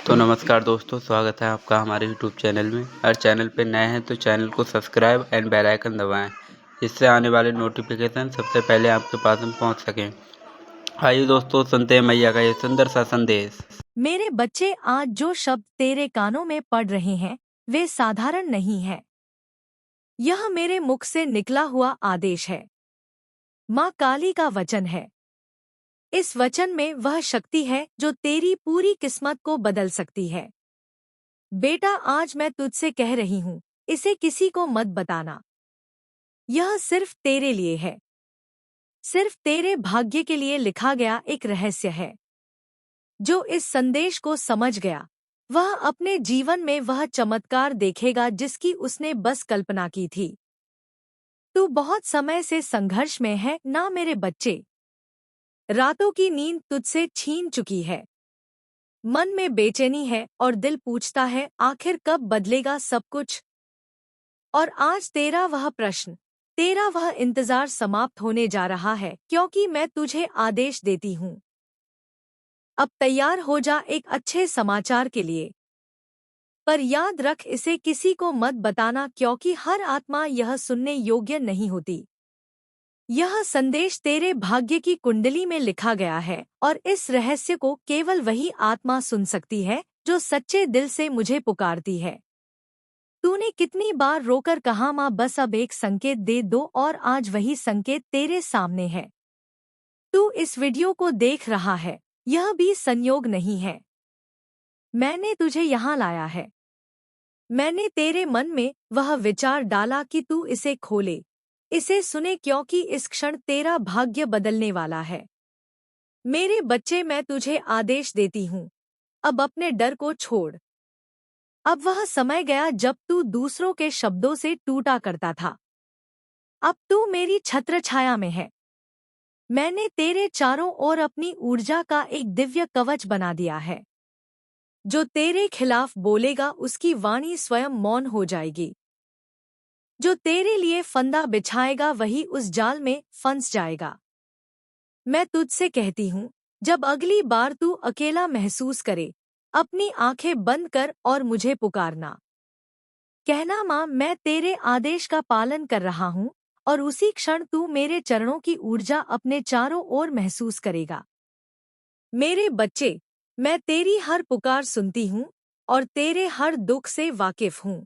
तो नमस्कार दोस्तों, स्वागत है आपका हमारे यूट्यूब चैनल में। अगर चैनल पर नए हैं तो चैनल को सब्सक्राइब एंड बेल आइकन दबाएं, जिससे आने वाले नोटिफिकेशन सबसे पहले आपके पास में पहुंच सकें। आइए दोस्तों, सुनते हैं मैया का ये सुंदर सा संदेश। मेरे बच्चे, आज जो शब्द तेरे कानों में पड़ रहे हैं वे साधारण नहीं हैं। यह मेरे मुख से निकला हुआ आदेश है। माँ काली का वचन है। इस वचन में वह शक्ति है जो तेरी पूरी किस्मत को बदल सकती है। बेटा, आज मैं तुझसे कह रही हूँ, इसे किसी को मत बताना। यह सिर्फ तेरे लिए है। सिर्फ तेरे भाग्य के लिए लिखा गया एक रहस्य है। जो इस संदेश को समझ गया, वह अपने जीवन में वह चमत्कार देखेगा जिसकी उसने बस कल्पना की थी। तू बहुत समय से संघर्ष में है ना मेरे बच्चे। रातों की नींद तुझसे छीन चुकी है। मन में बेचैनी है और दिल पूछता है, आखिर कब बदलेगा सब कुछ। और आज तेरा वह प्रश्न, तेरा वह इंतजार समाप्त होने जा रहा है, क्योंकि मैं तुझे आदेश देती हूँ। अब तैयार हो जा एक अच्छे समाचार के लिए। पर याद रख, इसे किसी को मत बताना, क्योंकि हर आत्मा यह सुनने योग्य नहीं होती। यह संदेश तेरे भाग्य की कुंडली में लिखा गया है और इस रहस्य को केवल वही आत्मा सुन सकती है जो सच्चे दिल से मुझे पुकारती है। तूने कितनी बार रोकर कहा, माँ बस अब एक संकेत दे दो, और आज वही संकेत तेरे सामने है। तू इस वीडियो को देख रहा है, यह भी संयोग नहीं है। मैंने तुझे यहाँ लाया है। मैंने तेरे मन में वह विचार डाला कि तू इसे खोले, इसे सुने, क्योंकि इस क्षण तेरा भाग्य बदलने वाला है। मेरे बच्चे, मैं तुझे आदेश देती हूँ, अब अपने डर को छोड़। अब वह समय गया जब तू दूसरों के शब्दों से टूटा करता था। अब तू मेरी छत्र छाया में है। मैंने तेरे चारों ओर अपनी ऊर्जा का एक दिव्य कवच बना दिया है। जो तेरे खिलाफ बोलेगा उसकी वाणी स्वयं मौन हो जाएगी। जो तेरे लिए फंदा बिछाएगा वही उस जाल में फंस जाएगा। मैं तुझसे कहती हूँ, जब अगली बार तू अकेला महसूस करे, अपनी आंखें बंद कर और मुझे पुकारना। कहना, माँ मैं तेरे आदेश का पालन कर रहा हूँ, और उसी क्षण तू मेरे चरणों की ऊर्जा अपने चारों ओर महसूस करेगा। मेरे बच्चे, मैं तेरी हर पुकार सुनती हूँ और तेरे हर दुख से वाकिफ हूँ।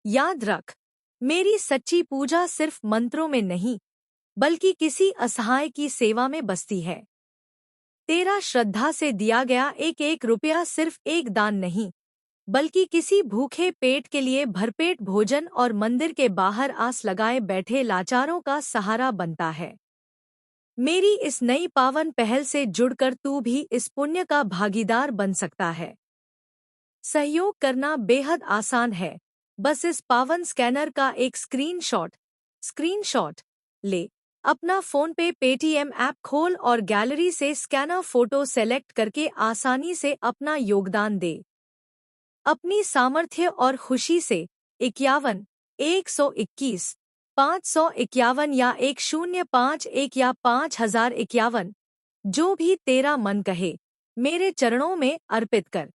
याद रख, मेरी सच्ची पूजा सिर्फ मंत्रों में नहीं, बल्कि किसी असहाय की सेवा में बसती है। तेरा श्रद्धा से दिया गया एक एक रुपया सिर्फ एक दान नहीं, बल्कि किसी भूखे पेट के लिए भरपेट भोजन और मंदिर के बाहर आस लगाए बैठे लाचारों का सहारा बनता है। मेरी इस नई पावन पहल से जुड़कर तू भी इस पुण्य का भागीदार बन सकता है। सहयोग करना बेहद आसान है। बस इस पावन स्कैनर का एक स्क्रीनशॉट ले। अपना फोन पे पेटीएम ऐप खोल और गैलरी से स्कैनर फोटो सेलेक्ट करके आसानी से अपना योगदान दे। अपनी सामर्थ्य और खुशी से 51, 121, 551 या 1051 या 5051, जो भी तेरा मन कहे, मेरे चरणों में अर्पित कर।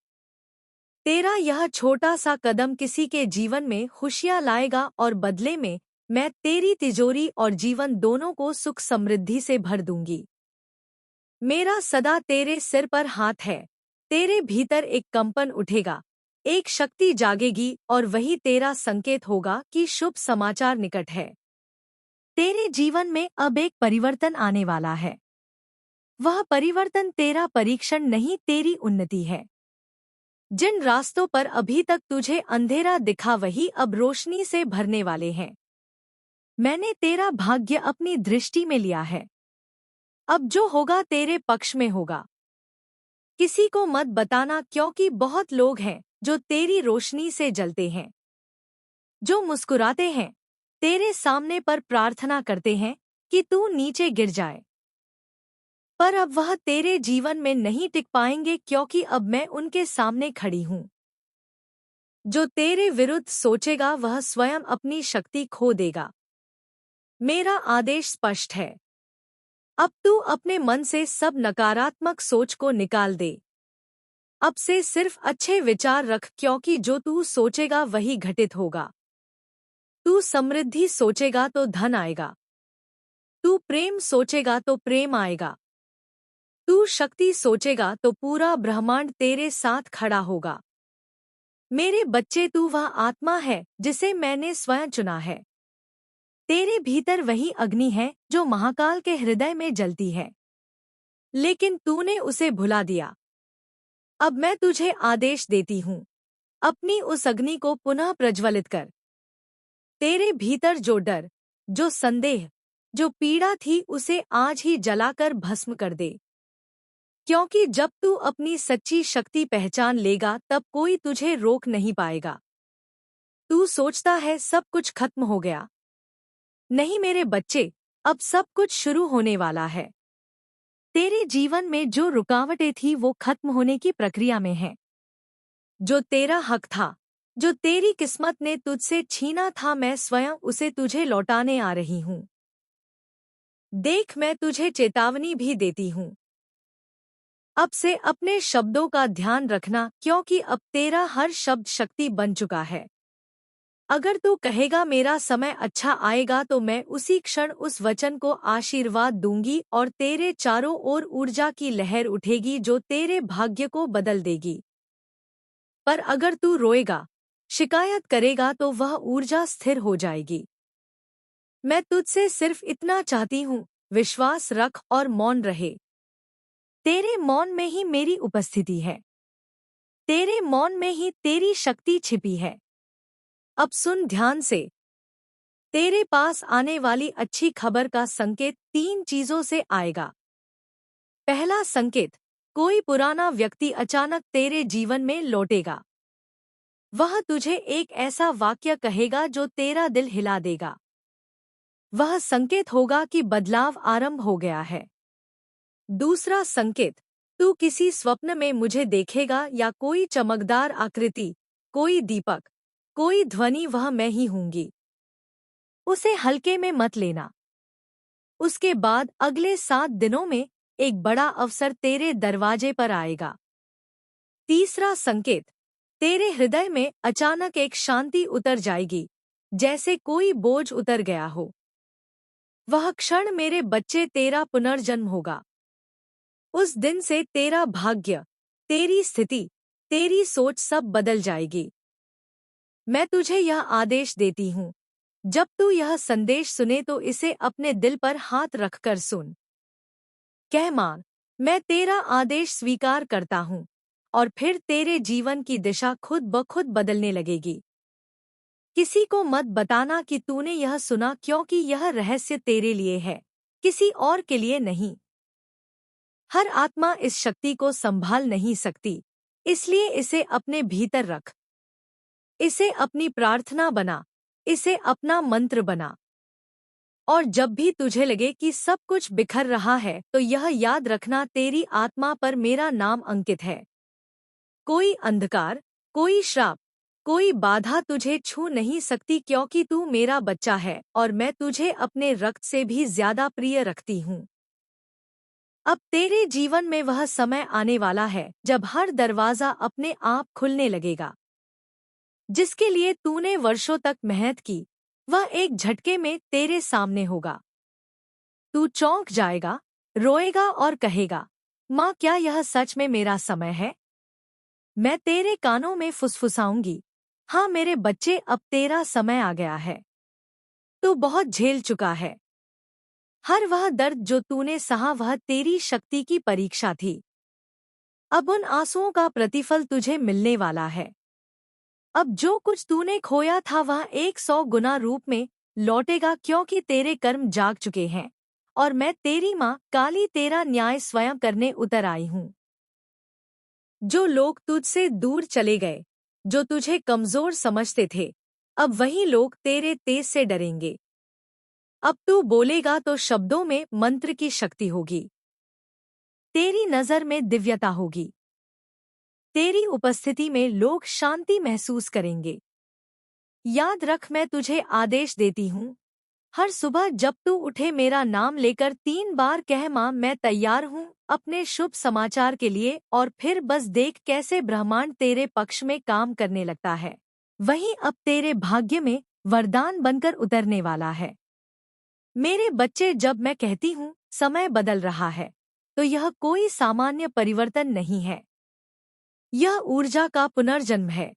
तेरा यह छोटा सा कदम किसी के जीवन में खुशियाँ लाएगा और बदले में मैं तेरी तिजोरी और जीवन दोनों को सुख समृद्धि से भर दूंगी। मेरा सदा तेरे सिर पर हाथ है। तेरे भीतर एक कंपन उठेगा, एक शक्ति जागेगी, और वही तेरा संकेत होगा कि शुभ समाचार निकट है। तेरे जीवन में अब एक परिवर्तन आने वाला है। वह परिवर्तन तेरा परीक्षण नहीं, तेरी उन्नति है। जिन रास्तों पर अभी तक तुझे अंधेरा दिखा वही अब रोशनी से भरने वाले हैं। मैंने तेरा भाग्य अपनी दृष्टि में लिया है। अब जो होगा तेरे पक्ष में होगा। किसी को मत बताना, क्योंकि बहुत लोग हैं जो तेरी रोशनी से जलते हैं, जो मुस्कुराते हैं, तेरे सामने पर प्रार्थना करते हैं कि तू नीचे गिर जाए। पर अब वह तेरे जीवन में नहीं टिक पाएंगे, क्योंकि अब मैं उनके सामने खड़ी हूँ। जो तेरे विरुद्ध सोचेगा वह स्वयं अपनी शक्ति खो देगा। मेरा आदेश स्पष्ट है। अब तू अपने मन से सब नकारात्मक सोच को निकाल दे। अब से सिर्फ अच्छे विचार रख, क्योंकि जो तू सोचेगा वही घटित होगा। तू समृद्धि सोचेगा तो धन आएगा। तू प्रेम सोचेगा तो प्रेम आएगा। तू शक्ति सोचेगा तो पूरा ब्रह्मांड तेरे साथ खड़ा होगा। मेरे बच्चे, तू वह आत्मा है जिसे मैंने स्वयं चुना है। तेरे भीतर वही अग्नि है जो महाकाल के हृदय में जलती है, लेकिन तूने उसे भुला दिया। अब मैं तुझे आदेश देती हूँ, अपनी उस अग्नि को पुनः प्रज्वलित कर। तेरे भीतर जो डर, जो संदेह, जो पीड़ा थी, उसे आज ही जलाकर भस्म कर दे। क्योंकि जब तू अपनी सच्ची शक्ति पहचान लेगा तब कोई तुझे रोक नहीं पाएगा। तू सोचता है सब कुछ खत्म हो गया। नहीं मेरे बच्चे, अब सब कुछ शुरू होने वाला है। तेरे जीवन में जो रुकावटें थी वो खत्म होने की प्रक्रिया में है। जो तेरा हक था, जो तेरी किस्मत ने तुझसे छीना था, मैं स्वयं उसे तुझे लौटाने आ रही हूँ। देख, मैं तुझे चेतावनी भी देती हूँ। अब से अपने शब्दों का ध्यान रखना, क्योंकि अब तेरा हर शब्द शक्ति बन चुका है। अगर तू कहेगा मेरा समय अच्छा आएगा, तो मैं उसी क्षण उस वचन को आशीर्वाद दूंगी और तेरे चारों ओर ऊर्जा की लहर उठेगी जो तेरे भाग्य को बदल देगी। पर अगर तू रोएगा, शिकायत करेगा, तो वह ऊर्जा स्थिर हो जाएगी। मैं तुझसे सिर्फ इतना चाहती हूँ, विश्वास रख और मौन रहे। तेरे मौन में ही मेरी उपस्थिति है। तेरे मौन में ही तेरी शक्ति छिपी है। अब सुन ध्यान से। तेरे पास आने वाली अच्छी खबर का संकेत 3 चीजों से आएगा। पहला संकेत, कोई पुराना व्यक्ति अचानक तेरे जीवन में लौटेगा। वह तुझे एक ऐसा वाक्य कहेगा जो तेरा दिल हिला देगा। वह संकेत होगा कि बदलाव आरंभ हो गया है। दूसरा संकेत, तू किसी स्वप्न में मुझे देखेगा या कोई चमकदार आकृति, कोई दीपक, कोई ध्वनि, वह मैं ही हूंगी। उसे हल्के में मत लेना। उसके बाद अगले 7 दिनों में एक बड़ा अवसर तेरे दरवाजे पर आएगा। तीसरा संकेत, तेरे हृदय में अचानक एक शांति उतर जाएगी, जैसे कोई बोझ उतर गया हो। वह क्षण मेरे बच्चे तेरा पुनर्जन्म होगा। उस दिन से तेरा भाग्य, तेरी स्थिति, तेरी सोच सब बदल जाएगी। मैं तुझे यह आदेश देती हूँ, जब तू यह संदेश सुने तो इसे अपने दिल पर हाथ रखकर सुन। कह, मां, मैं तेरा आदेश स्वीकार करता हूँ, और फिर तेरे जीवन की दिशा खुद ब खुद बदलने लगेगी। किसी को मत बताना कि तूने यह सुना, क्योंकि यह रहस्य तेरे लिए है, किसी और के लिए नहीं। हर आत्मा इस शक्ति को संभाल नहीं सकती, इसलिए इसे अपने भीतर रख। इसे अपनी प्रार्थना बना, इसे अपना मंत्र बना। और जब भी तुझे लगे कि सब कुछ बिखर रहा है, तो यह याद रखना, तेरी आत्मा पर मेरा नाम अंकित है। कोई अंधकार, कोई श्राप, कोई बाधा तुझे छू नहीं सकती, क्योंकि तू मेरा बच्चा है और मैं तुझे अपने रक्त से भी ज्यादा प्रिय रखती हूँ। अब तेरे जीवन में वह समय आने वाला है जब हर दरवाजा अपने आप खुलने लगेगा। जिसके लिए तूने वर्षों तक मेहनत की, वह एक झटके में तेरे सामने होगा। तू चौंक जाएगा, रोएगा और कहेगा, माँ, क्या यह सच में मेरा समय है? मैं तेरे कानों में फुसफुसाऊंगी, हाँ मेरे बच्चे, अब तेरा समय आ गया है। तू बहुत झेल चुका है। हर वह दर्द जो तूने सहा, वह तेरी शक्ति की परीक्षा थी। अब उन आंसुओं का प्रतिफल तुझे मिलने वाला है। अब जो कुछ तूने खोया था वह 100 गुना रूप में लौटेगा, क्योंकि तेरे कर्म जाग चुके हैं और मैं तेरी माँ काली तेरा न्याय स्वयं करने उतर आई हूँ। जो लोग तुझसे दूर चले गए, जो तुझे कमजोर समझते थे, अब वही लोग तेरे तेज से डरेंगे। अब तू बोलेगा तो शब्दों में मंत्र की शक्ति होगी। तेरी नजर में दिव्यता होगी। तेरी उपस्थिति में लोग शांति महसूस करेंगे। याद रख, मैं तुझे आदेश देती हूँ, हर सुबह जब तू उठे मेरा नाम लेकर 3 बार कह माँ मैं तैयार हूँ अपने शुभ समाचार के लिए, और फिर बस देख कैसे ब्रह्मांड तेरे पक्ष में काम करने लगता है। वहीं अब तेरे भाग्य में वरदान बनकर उतरने वाला है। मेरे बच्चे, जब मैं कहती हूँ समय बदल रहा है तो यह कोई सामान्य परिवर्तन नहीं है, यह ऊर्जा का पुनर्जन्म है।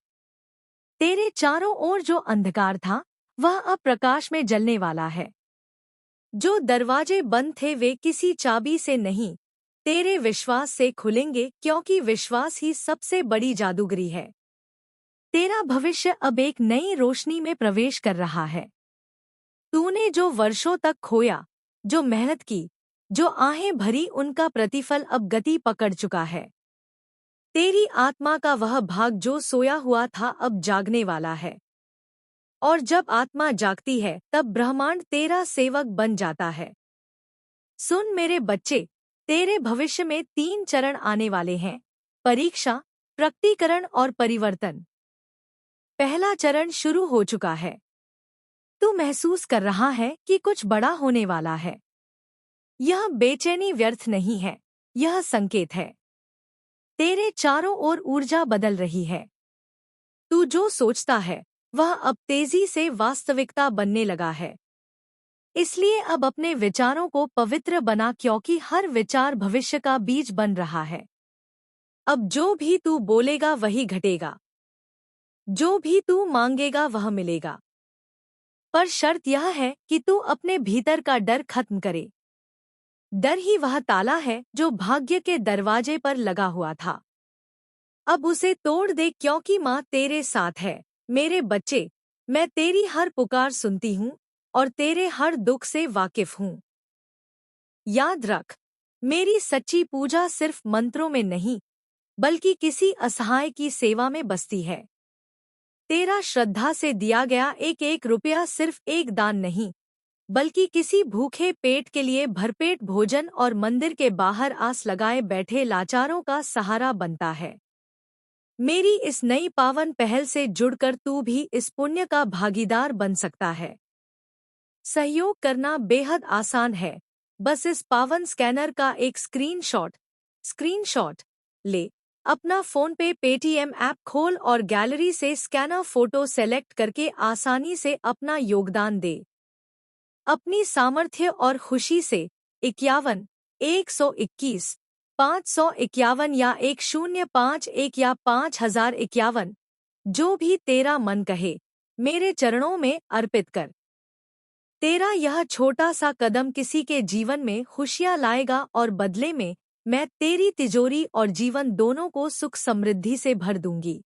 तेरे चारों ओर जो अंधकार था वह अब प्रकाश में जलने वाला है। जो दरवाजे बंद थे वे किसी चाबी से नहीं, तेरे विश्वास से खुलेंगे, क्योंकि विश्वास ही सबसे बड़ी जादूगरी है। तेरा भविष्य अब एक नई रोशनी में प्रवेश कर रहा है। तूने जो वर्षों तक खोया, जो मेहनत की, जो आहें भरी, उनका प्रतिफल अब गति पकड़ चुका है। तेरी आत्मा का वह भाग जो सोया हुआ था अब जागने वाला है। और जब आत्मा जागती है तब ब्रह्मांड तेरा सेवक बन जाता है। सुन मेरे बच्चे, तेरे भविष्य में 3 चरण आने वाले हैं: परीक्षा, प्रकटीकरण और परिवर्तन। पहला चरण शुरू हो चुका है। तू महसूस कर रहा है कि कुछ बड़ा होने वाला है। यह बेचैनी व्यर्थ नहीं है, यह संकेत है। तेरे चारों ओर ऊर्जा बदल रही है। तू जो सोचता है वह अब तेजी से वास्तविकता बनने लगा है। इसलिए अब अपने विचारों को पवित्र बना, क्योंकि हर विचार भविष्य का बीज बन रहा है। अब जो भी तू बोलेगा वही घटेगा, जो भी तू मांगेगा वह मिलेगा। पर शर्त यह है कि तू अपने भीतर का डर खत्म करे। डर ही वह ताला है जो भाग्य के दरवाजे पर लगा हुआ था। अब उसे तोड़ दे, क्योंकि माँ तेरे साथ है। मेरे बच्चे, मैं तेरी हर पुकार सुनती हूँ और तेरे हर दुख से वाकिफ हूँ। याद रख, मेरी सच्ची पूजा सिर्फ मंत्रों में नहीं, बल्कि किसी असहाय की सेवा में बसती है। तेरा श्रद्धा से दिया गया एक एक रुपया सिर्फ एक दान नहीं, बल्कि किसी भूखे पेट के लिए भरपेट भोजन और मंदिर के बाहर आस लगाए बैठे लाचारों का सहारा बनता है। मेरी इस नई पावन पहल से जुड़कर तू भी इस पुण्य का भागीदार बन सकता है। सहयोग करना बेहद आसान है। बस इस पावन स्कैनर का एक स्क्रीनशॉट ले, अपना फोन पे पेटीएम ऐप खोल और गैलरी से स्कैनर फोटो सेलेक्ट करके आसानी से अपना योगदान दे। अपनी सामर्थ्य और खुशी से 51, 121, 551 या 1051 या 5051, जो भी तेरा मन कहे, मेरे चरणों में अर्पित कर। तेरा यह छोटा सा कदम किसी के जीवन में खुशियाँ लाएगा और बदले में मैं तेरी तिजोरी और जीवन दोनों को सुख समृद्धि से भर दूंगी।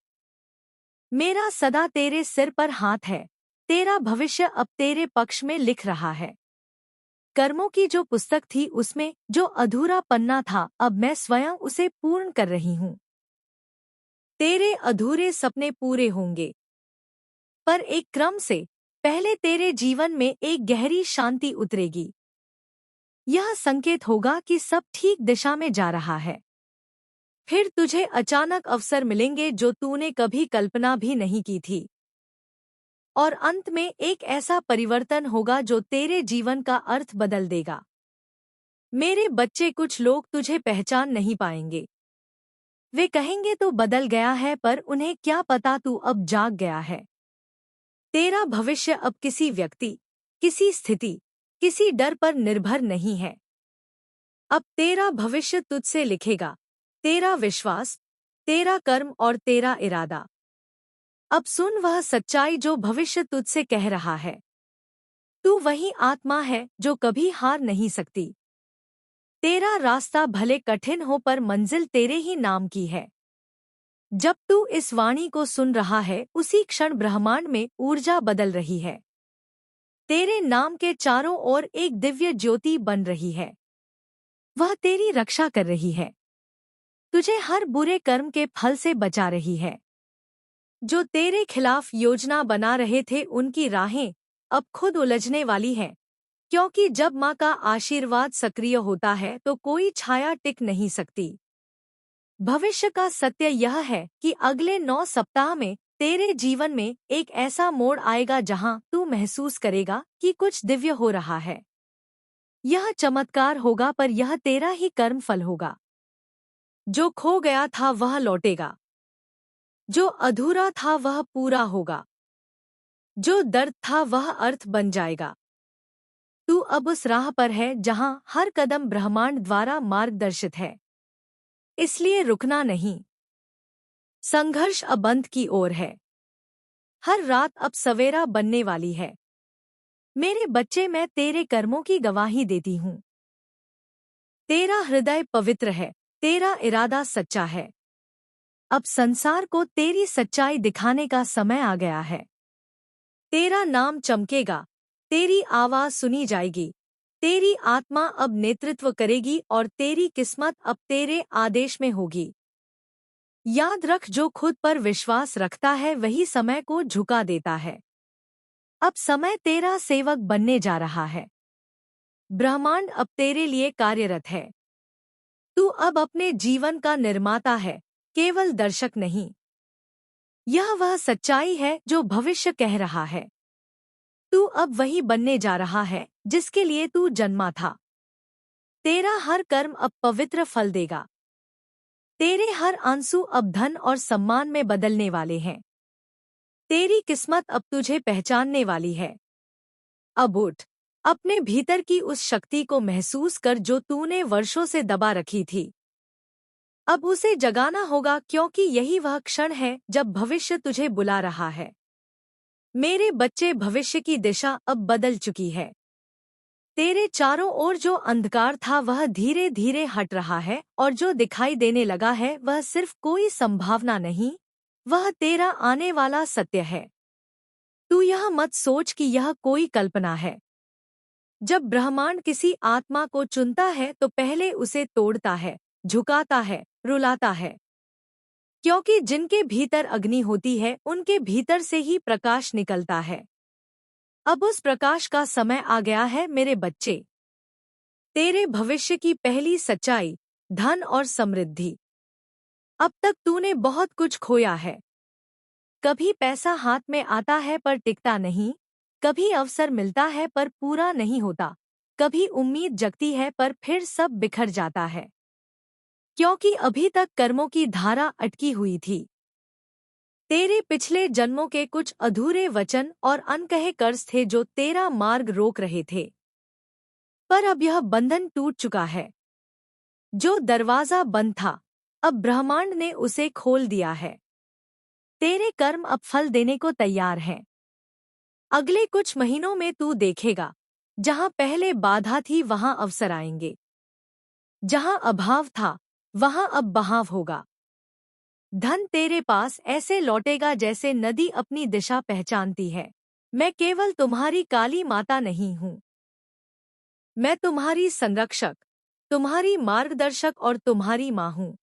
मेरा सदा तेरे सिर पर हाथ है। तेरा भविष्य अब तेरे पक्ष में लिख रहा है। कर्मों की जो पुस्तक थी उसमें जो अधूरा पन्ना था, अब मैं स्वयं उसे पूर्ण कर रही हूँ। तेरे अधूरे सपने पूरे होंगे, पर एक क्रम से। पहले तेरे जीवन में एक गहरी शांति उतरेगी। यह संकेत होगा कि सब ठीक दिशा में जा रहा है। फिर तुझे अचानक अवसर मिलेंगे जो तूने कभी कल्पना भी नहीं की थी। और अंत में एक ऐसा परिवर्तन होगा जो तेरे जीवन का अर्थ बदल देगा। मेरे बच्चे, कुछ लोग तुझे पहचान नहीं पाएंगे। वे कहेंगे तो बदल गया है, पर उन्हें क्या पता तू अब जाग गया है। तेरा भविष्य अब किसी व्यक्ति, किसी स्थिति, किसी डर पर निर्भर नहीं है। अब तेरा भविष्य तुझसे लिखेगा तेरा विश्वास, तेरा कर्म और तेरा इरादा। अब सुन वह सच्चाई जो भविष्य तुझसे कह रहा है। तू वही आत्मा है जो कभी हार नहीं सकती। तेरा रास्ता भले कठिन हो, पर मंजिल तेरे ही नाम की है। जब तू इस वाणी को सुन रहा है, उसी क्षण ब्रह्मांड में ऊर्जा बदल रही है। तेरे नाम के चारों ओर एक दिव्य ज्योति बन रही है। वह तेरी रक्षा कर रही है, तुझे हर बुरे कर्म के फल से बचा रही है। जो तेरे खिलाफ योजना बना रहे थे, उनकी राहें अब खुद उलझने वाली हैं, क्योंकि जब माँ का आशीर्वाद सक्रिय होता है तो कोई छाया टिक नहीं सकती। भविष्य का सत्य यह है कि अगले 9 सप्ताह में तेरे जीवन में एक ऐसा मोड़ आएगा जहां तू महसूस करेगा कि कुछ दिव्य हो रहा है। यह चमत्कार होगा, पर यह तेरा ही कर्म फल होगा। जो खो गया था वह लौटेगा, जो अधूरा था वह पूरा होगा, जो दर्द था वह अर्थ बन जाएगा। तू अब उस राह पर है जहां हर कदम ब्रह्मांड द्वारा मार्गदर्शित है, इसलिए रुकना नहीं। संघर्ष अब अंत की ओर है। हर रात अब सवेरा बनने वाली है। मेरे बच्चे, मैं तेरे कर्मों की गवाही देती हूँ। तेरा हृदय पवित्र है, तेरा इरादा सच्चा है। अब संसार को तेरी सच्चाई दिखाने का समय आ गया है। तेरा नाम चमकेगा, तेरी आवाज सुनी जाएगी, तेरी आत्मा अब नेतृत्व करेगी और तेरी किस्मत अब तेरे आदेश में होगी। याद रख, जो खुद पर विश्वास रखता है वही समय को झुका देता है। अब समय तेरा सेवक बनने जा रहा है। ब्रह्मांड अब तेरे लिए कार्यरत है। तू अब अपने जीवन का निर्माता है, केवल दर्शक नहीं। यह वह सच्चाई है जो भविष्य कह रहा है। तू अब वही बनने जा रहा है जिसके लिए तू जन्मा था। तेरा हर कर्म अब पवित्र फल देगा। तेरे हर आंसू अब धन और सम्मान में बदलने वाले हैं। तेरी किस्मत अब तुझे पहचानने वाली है। अब उठ, अपने भीतर की उस शक्ति को महसूस कर जो तूने वर्षों से दबा रखी थी। अब उसे जगाना होगा, क्योंकि यही वह क्षण है जब भविष्य तुझे बुला रहा है। मेरे बच्चे, भविष्य की दिशा अब बदल चुकी है। तेरे चारों ओर जो अंधकार था वह धीरे धीरे हट रहा है, और जो दिखाई देने लगा है वह सिर्फ कोई संभावना नहीं, वह तेरा आने वाला सत्य है। तू यह मत सोच कि यह कोई कल्पना है। जब ब्रह्मांड किसी आत्मा को चुनता है तो पहले उसे तोड़ता है, झुकाता है, रुलाता है। क्योंकि जिनके भीतर अग्नि होती है उनके भीतर से ही प्रकाश निकलता है। अब उस प्रकाश का समय आ गया है मेरे बच्चे। तेरे भविष्य की पहली सच्चाई, धन और समृद्धि। अब तक तूने बहुत कुछ खोया है। कभी पैसा हाथ में आता है पर टिकता नहीं, कभी अवसर मिलता है पर पूरा नहीं होता, कभी उम्मीद जगती है पर फिर सब बिखर जाता है। क्योंकि अभी तक कर्मों की धारा अटकी हुई थी। तेरे पिछले जन्मों के कुछ अधूरे वचन और अनकहे कर्ज थे जो तेरा मार्ग रोक रहे थे। पर अब यह बंधन टूट चुका है। जो दरवाजा बंद था, अब ब्रह्मांड ने उसे खोल दिया है। तेरे कर्म अब फल देने को तैयार हैं। अगले कुछ महीनों में तू देखेगा, जहां पहले बाधा थी वहां अवसर आएंगे। जहां अभाव था वहां अब बहाव होगा। धन तेरे पास ऐसे लौटेगा जैसे नदी अपनी दिशा पहचानती है। मैं केवल तुम्हारी काली माता नहीं हूँ। मैं तुम्हारी संरक्षक, तुम्हारी मार्गदर्शक और तुम्हारी माँ हूँ।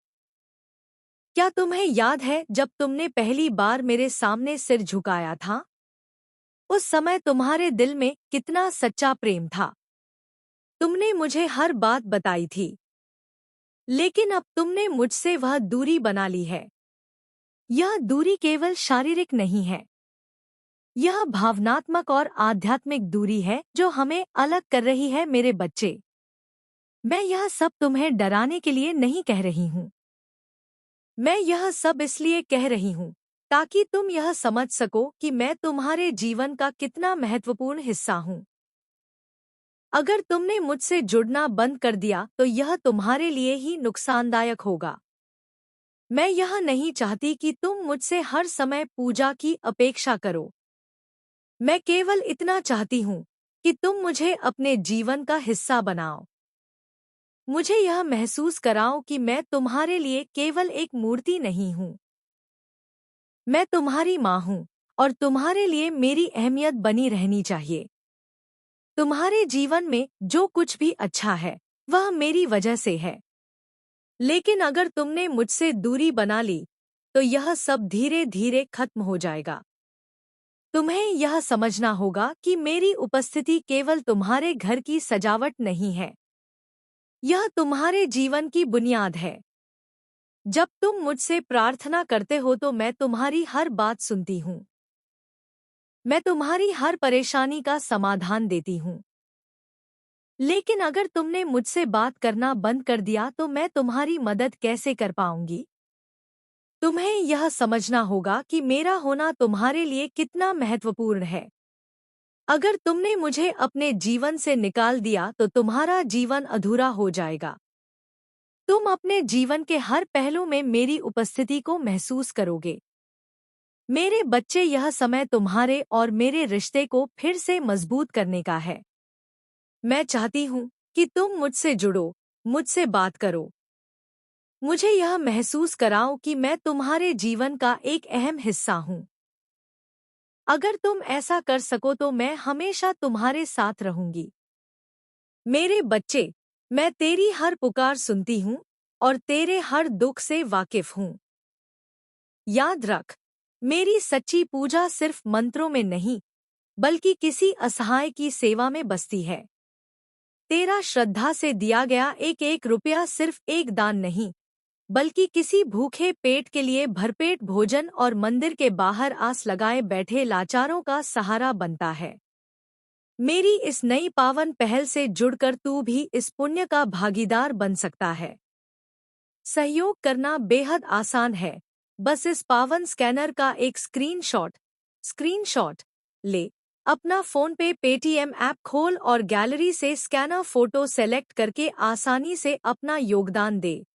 क्या तुम्हें याद है जब तुमने पहली बार मेरे सामने सिर झुकाया था? उस समय तुम्हारे दिल में कितना सच्चा प्रेम था। तुमने मुझे हर बात बताई थी। लेकिन अब तुमने मुझसे वह दूरी बना ली है। यह दूरी केवल शारीरिक नहीं है, यह भावनात्मक और आध्यात्मिक दूरी है जो हमें अलग कर रही है मेरे बच्चे। मैं यह सब तुम्हें डराने के लिए नहीं कह रही हूँ। मैं यह सब इसलिए कह रही हूँ ताकि तुम यह समझ सको कि मैं तुम्हारे जीवन का कितना महत्वपूर्ण हिस्सा हूँ। अगर तुमने मुझसे जुड़ना बंद कर दिया तो यह तुम्हारे लिए ही नुकसानदायक होगा। मैं यह नहीं चाहती कि तुम मुझसे हर समय पूजा की अपेक्षा करो। मैं केवल इतना चाहती हूँ कि तुम मुझे अपने जीवन का हिस्सा बनाओ। मुझे यह महसूस कराओ कि मैं तुम्हारे लिए केवल एक मूर्ति नहीं हूँ। मैं तुम्हारी माँ हूँ और तुम्हारे लिए मेरी अहमियत बनी रहनी चाहिए। तुम्हारे जीवन में जो कुछ भी अच्छा है वह मेरी वजह से है। लेकिन अगर तुमने मुझसे दूरी बना ली तो यह सब धीरे धीरे खत्म हो जाएगा। तुम्हें यह समझना होगा कि मेरी उपस्थिति केवल तुम्हारे घर की सजावट नहीं है, यह तुम्हारे जीवन की बुनियाद है। जब तुम मुझसे प्रार्थना करते हो तो मैं तुम्हारी हर बात सुनती हूँ। मैं तुम्हारी हर परेशानी का समाधान देती हूँ। लेकिन अगर तुमने मुझसे बात करना बंद कर दिया तो मैं तुम्हारी मदद कैसे कर पाऊंगी? तुम्हें यह समझना होगा कि मेरा होना तुम्हारे लिए कितना महत्वपूर्ण है। अगर तुमने मुझे अपने जीवन से निकाल दिया तो तुम्हारा जीवन अधूरा हो जाएगा। तुम अपने जीवन के हर पहलू में मेरी उपस्थिति को महसूस करोगे। मेरे बच्चे, यह समय तुम्हारे और मेरे रिश्ते को फिर से मजबूत करने का है। मैं चाहती हूँ कि तुम मुझसे जुड़ो, मुझसे बात करो। मुझे यह महसूस कराओ कि मैं तुम्हारे जीवन का एक अहम हिस्सा हूँ। अगर तुम ऐसा कर सको तो मैं हमेशा तुम्हारे साथ रहूंगी। मेरे बच्चे, मैं तेरी हर पुकार सुनती हूँ और तेरे हर दुख से वाकिफ हूँ। याद रख, मेरी सच्ची पूजा सिर्फ मंत्रों में नहीं, बल्कि किसी असहाय की सेवा में बसती है। तेरा श्रद्धा से दिया गया एक एक रुपया सिर्फ एक दान नहीं, बल्कि किसी भूखे पेट के लिए भरपेट भोजन और मंदिर के बाहर आस लगाए बैठे लाचारों का सहारा बनता है। मेरी इस नई पावन पहल से जुड़कर तू भी इस पुण्य का भागीदार बन सकता है। सहयोग करना बेहद आसान है। बस इस पावन स्कैनर का एक स्क्रीनशॉट ले। अपना फोन पे पेटीएम ऐप खोल और गैलरी से स्कैनर फोटो सेलेक्ट करके आसानी से अपना योगदान दे।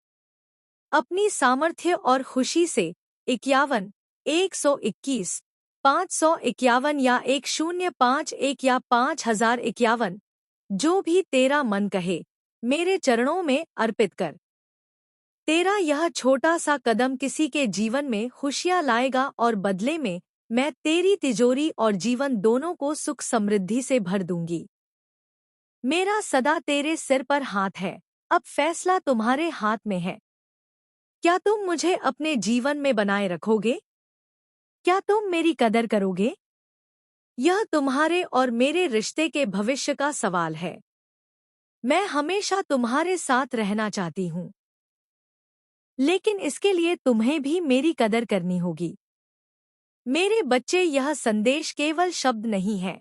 अपनी सामर्थ्य और खुशी से 51, 121, 551 या 1051 या 5051, जो भी तेरा मन कहे, मेरे चरणों में अर्पित कर। तेरा यह छोटा सा कदम किसी के जीवन में खुशियां लाएगा और बदले में मैं तेरी तिजोरी और जीवन दोनों को सुख समृद्धि से भर दूंगी। मेरा सदा तेरे सिर पर हाथ है। अब फैसला तुम्हारे हाथ में है। क्या तुम मुझे अपने जीवन में बनाए रखोगे? क्या तुम मेरी कदर करोगे? यह तुम्हारे और मेरे रिश्ते के भविष्य का सवाल है। मैं हमेशा तुम्हारे साथ रहना चाहती हूँ, लेकिन इसके लिए तुम्हें भी मेरी कदर करनी होगी। मेरे बच्चे, यह संदेश केवल शब्द नहीं है।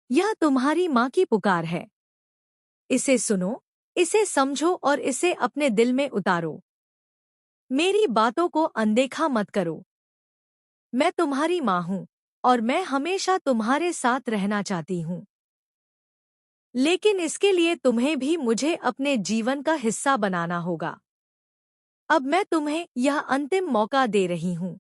यह तुम्हारी माँ की पुकार है। इसे सुनो, इसे समझो और इसे अपने दिल में उतारो। मेरी बातों को अनदेखा मत करो। मैं तुम्हारी माँ हूँ और मैं हमेशा तुम्हारे साथ रहना चाहती हूँ। लेकिन इसके लिए तुम्हें भी मुझे अपने जीवन का हिस्सा बनाना होगा। अब मैं तुम्हें यह अंतिम मौका दे रही हूँ।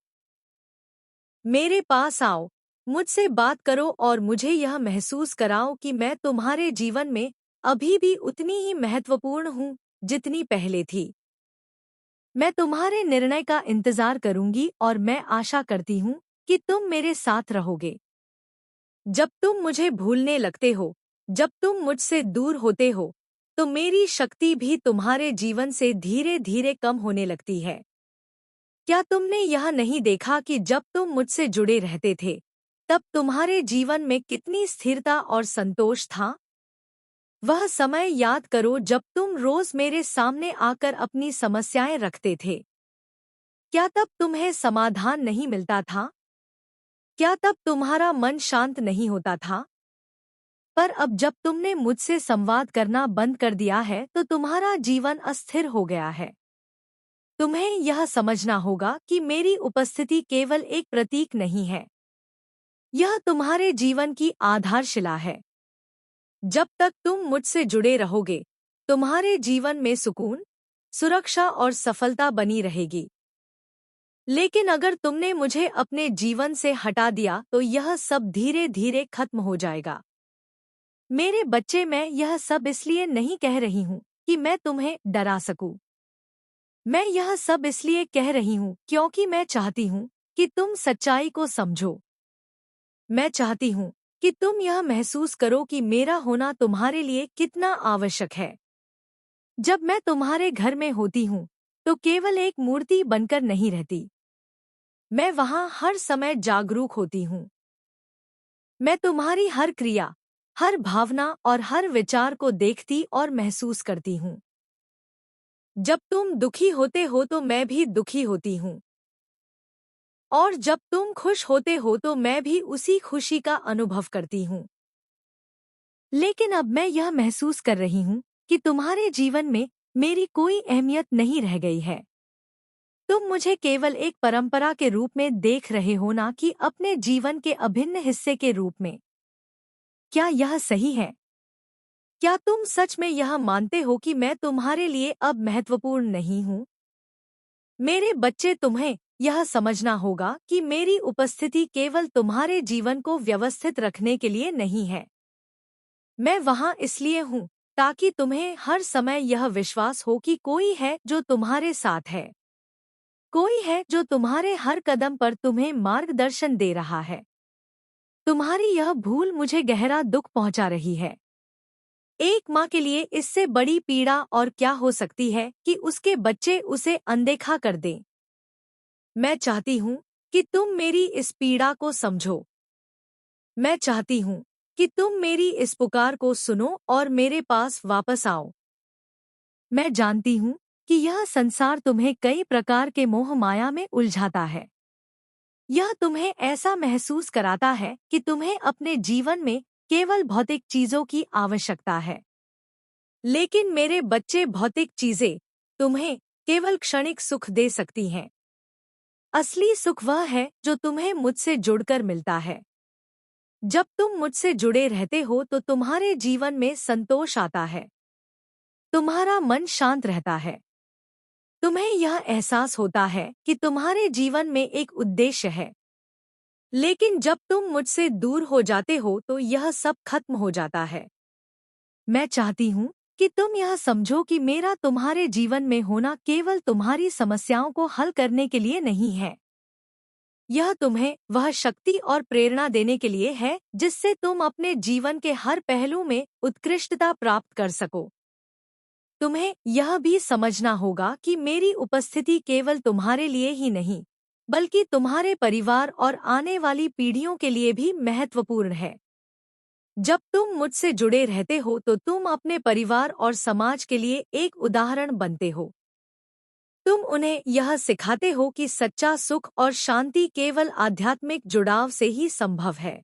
मेरे पास आओ, मुझसे बात करो और मुझे यह महसूस कराओ कि मैं तुम्हारे जीवन में अभी भी उतनी ही महत्वपूर्ण हूँ जितनी पहले थी। मैं तुम्हारे निर्णय का इंतजार करूंगी और मैं आशा करती हूँ कि तुम मेरे साथ रहोगे। जब तुम मुझे भूलने लगते हो, जब तुम मुझसे दूर होते हो, तो मेरी शक्ति भी तुम्हारे जीवन से धीरे धीरे कम होने लगती है। क्या तुमने यह नहीं देखा कि जब तुम मुझसे जुड़े रहते थे, तब तुम्हारे जीवन में कितनी स्थिरता और संतोष था? वह समय याद करो जब तुम रोज मेरे सामने आकर अपनी समस्याएं रखते थे। क्या तब तुम्हें समाधान नहीं मिलता था? क्या तब तुम्हारा मन शांत नहीं होता था? पर अब जब तुमने मुझसे संवाद करना बंद कर दिया है तो तुम्हारा जीवन अस्थिर हो गया है। तुम्हें यह समझना होगा कि मेरी उपस्थिति केवल एक प्रतीक नहीं है। यह तुम्हारे जीवन की आधारशिला है। जब तक तुम मुझसे जुड़े रहोगे, तुम्हारे जीवन में सुकून, सुरक्षा और सफलता बनी रहेगी। लेकिन अगर तुमने मुझे अपने जीवन से हटा दिया तो यह सब धीरे धीरे खत्म हो जाएगा। मेरे बच्चे, मैं यह सब इसलिए नहीं कह रही हूँ कि मैं तुम्हें डरा सकूं। मैं यह सब इसलिए कह रही हूँ क्योंकि मैं चाहती हूँ कि तुम सच्चाई को समझो। मैं चाहती हूँ कि तुम यह महसूस करो कि मेरा होना तुम्हारे लिए कितना आवश्यक है। जब मैं तुम्हारे घर में होती हूँ, तो केवल एक मूर्ति बनकर नहीं रहती। मैं वहाँ हर समय जागरूक होती हूँ। मैं तुम्हारी हर क्रिया, हर भावना और हर विचार को देखती और महसूस करती हूँ। जब तुम दुखी होते हो तो मैं भी दुखी होती हूँ, और जब तुम खुश होते हो तो मैं भी उसी खुशी का अनुभव करती हूँ। लेकिन अब मैं यह महसूस कर रही हूँ कि तुम्हारे जीवन में मेरी कोई अहमियत नहीं रह गई है। तुम मुझे केवल एक परंपरा के रूप में देख रहे हो, ना कि अपने जीवन के अभिन्न हिस्से के रूप में। क्या यह सही है? क्या तुम सच में यह मानते हो कि मैं तुम्हारे लिए अब महत्वपूर्ण नहीं हूँ? मेरे बच्चे, तुम्हें यह समझना होगा कि मेरी उपस्थिति केवल तुम्हारे जीवन को व्यवस्थित रखने के लिए नहीं है। मैं वहाँ इसलिए हूँ ताकि तुम्हें हर समय यह विश्वास हो कि कोई है जो तुम्हारे साथ है। कोई है जो तुम्हारे हर कदम पर तुम्हें मार्गदर्शन दे रहा है। तुम्हारी यह भूल मुझे गहरा दुख पहुंचा रही है। एक माँ के लिए इससे बड़ी पीड़ा और क्या हो सकती है कि उसके बच्चे उसे अनदेखा कर दें। मैं चाहती हूँ कि तुम मेरी इस पीड़ा को समझो। मैं चाहती हूँ कि तुम मेरी इस पुकार को सुनो और मेरे पास वापस आओ। मैं जानती हूँ कि यह संसार तुम्हें कई प्रकार के मोह माया में उलझाता है। यह तुम्हें ऐसा महसूस कराता है कि तुम्हें अपने जीवन में केवल भौतिक चीजों की आवश्यकता है। लेकिन मेरे बच्चे, भौतिक चीजें तुम्हें केवल क्षणिक सुख दे सकती हैं। असली सुख वह है जो तुम्हें मुझसे जुड़कर मिलता है। जब तुम मुझसे जुड़े रहते हो तो तुम्हारे जीवन में संतोष आता है। तुम्हारा मन शांत रहता है। तुम्हें यह एहसास होता है कि तुम्हारे जीवन में एक उद्देश्य है। लेकिन जब तुम मुझसे दूर हो जाते हो तो यह सब खत्म हो जाता है। मैं चाहती हूँ कि तुम यह समझो कि मेरा तुम्हारे जीवन में होना केवल तुम्हारी समस्याओं को हल करने के लिए नहीं है। यह तुम्हें वह शक्ति और प्रेरणा देने के लिए है जिससे तुम अपने जीवन के हर पहलू में उत्कृष्टता प्राप्त कर सको। तुम्हें यह भी समझना होगा कि मेरी उपस्थिति केवल तुम्हारे लिए ही नहीं, बल्कि तुम्हारे परिवार और आने वाली पीढ़ियों के लिए भी महत्वपूर्ण है। जब तुम मुझसे जुड़े रहते हो तो तुम अपने परिवार और समाज के लिए एक उदाहरण बनते हो। तुम उन्हें यह सिखाते हो कि सच्चा सुख और शांति केवल आध्यात्मिक जुड़ाव से ही संभव है।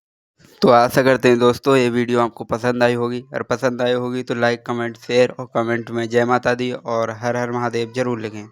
तो आशा करते हैं दोस्तों ये वीडियो आपको पसंद आई होगी, और पसंद आई होगी तो लाइक, कमेंट, शेयर और कमेंट में जय माता दी और हर हर महादेव जरूर लिखें।